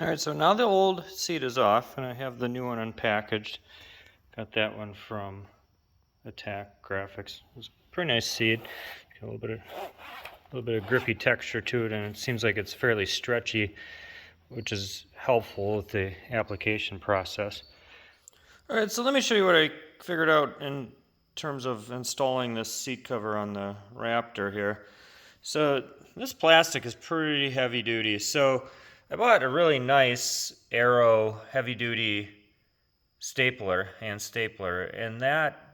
Alright, so now the old seat is off, and I have the new one unpackaged. Got that one from Attack Graphics. It's a pretty nice seat. Got a little bit of grippy texture to it, and it seems like it's fairly stretchy, which is helpful with the application process. Alright, so let me show you what I figured out in terms of installing this seat cover on the Raptor here. So this plastic is pretty heavy duty. So I bought a really nice Arrow heavy duty stapler, hand stapler, and that,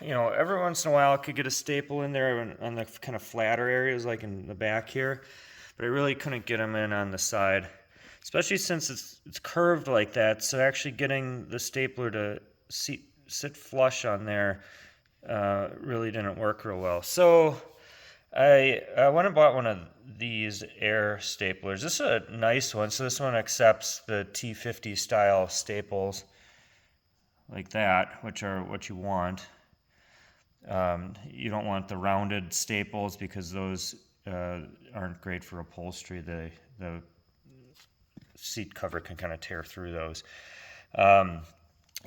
every once in a while I could get a staple in there on the kind of flatter areas like in the back here, but I really couldn't get them in on the side, especially since it's curved like that. So actually getting the stapler to sit flush on there really didn't work real well. So I went and bought one of these air staplers. This is a nice one. So this one accepts the T50 style staples like that, which are what you want. You don't want the rounded staples because those aren't great for upholstery. The seat cover can kind of tear through those.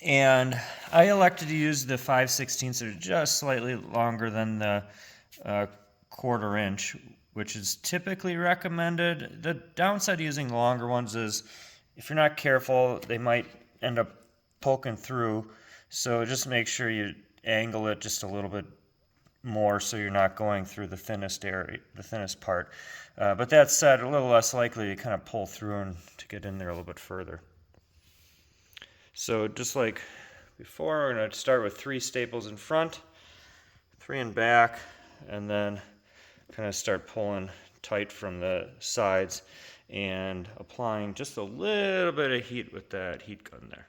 And I elected to use the 5/16, so just slightly longer than the 1/4 inch, which is typically recommended. The downside of using longer ones is if you're not careful, they might end up poking through. So just make sure you angle it just a little bit more so you're not going through the thinnest area, the thinnest part. But that said, a little less likely to kind of pull through and to get in there a little bit further. So just like before, we're going to start with 3 staples in front, 3 in back, and then kind of start pulling tight from the sides and applying just a little bit of heat with that heat gun there.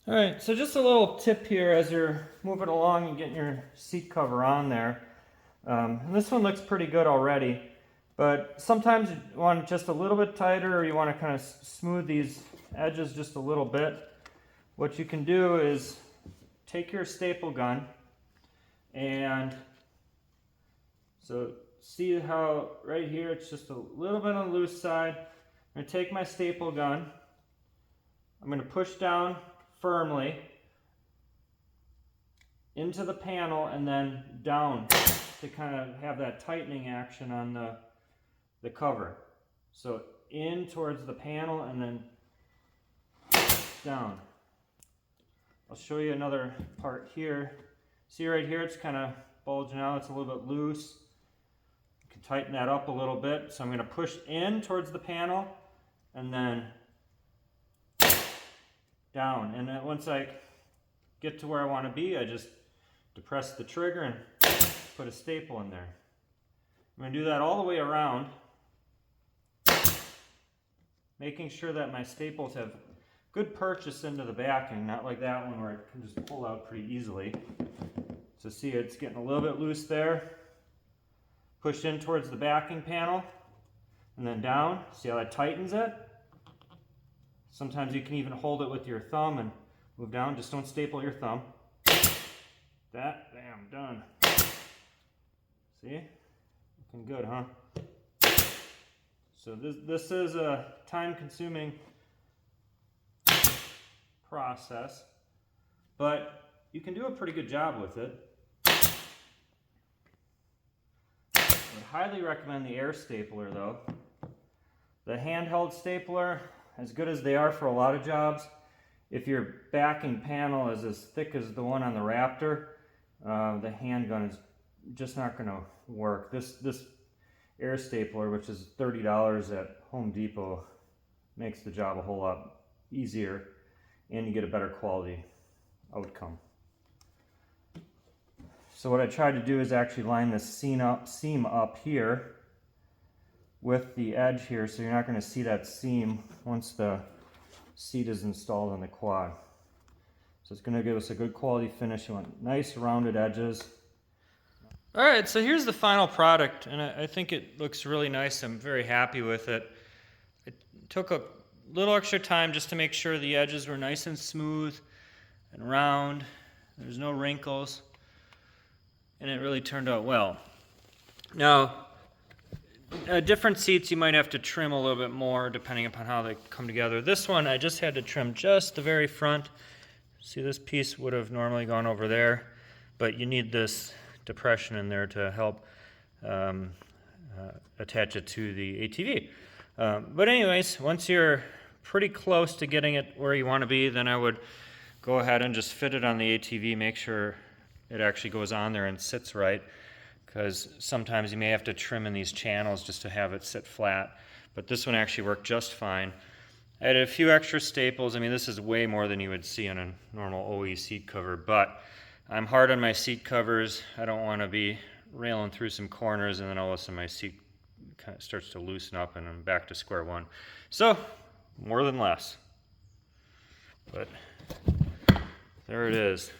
All right, so just a little tip here as you're moving along and getting your seat cover on there. And this one looks pretty good already, but sometimes you want it just a little bit tighter, or you want to kind of smooth these edges just a little bit. What you can do is take your staple gun, and so see how right here it's just a little bit on the loose side. I'm going to take my staple gun, I'm going to push down firmly into the panel and then down to kind of have that tightening action on the cover. So in towards the panel and then down. I'll show you another part here. See right here, it's kind of bulging out, it's a little bit loose. You can tighten that up a little bit. So I'm going to push in towards the panel and then down. And then once I get to where I want to be, I just depress the trigger and put a staple in there. I'm going to do that all the way around, making sure that my staples have good purchase into the backing, not like that one where it can just pull out pretty easily. So see, it's getting a little bit loose there. push in towards the backing panel and then down. See how that tightens it? Sometimes you can even hold it with your thumb and move down. Just don't staple your thumb. That, bam, done. See? Looking good, huh? So this is a time-consuming process, but you can do a pretty good job with it. I would highly recommend the air stapler though. The handheld stapler, as good as they are for a lot of jobs, if your backing panel is as thick as the one on the Raptor, the handgun is just not going to work. This air stapler, which is $30 at Home Depot, makes the job a whole lot easier, and you get a better quality outcome. So what I tried to do is actually line this seam up here with the edge here, so you're not going to see that seam once the seat is installed on the quad. So it's going to give us a good quality finish. You want nice rounded edges. Alright, so here's the final product, and I think it looks really nice. I'm very happy with it. It took a little extra time just to make sure the edges were nice and smooth and round. There's no wrinkles, and it really turned out well. Now, different seats you might have to trim a little bit more depending upon how they come together. This one I just had to trim just the very front. See, this piece would have normally gone over there, but you need this depression in there to help attach it to the ATV. But anyways, once you're pretty close to getting it where you want to be, then I would go ahead and just fit it on the ATV, make sure it actually goes on there and sits right, because sometimes you may have to trim in these channels just to have it sit flat, but this one actually worked just fine. I had a few extra staples. I mean, this is way more than you would see on a normal OE seat cover, but I'm hard on my seat covers. I don't want to be railing through some corners and then all of a sudden my seat kind of starts to loosen up and I'm back to square one. So, more than less. But there it is.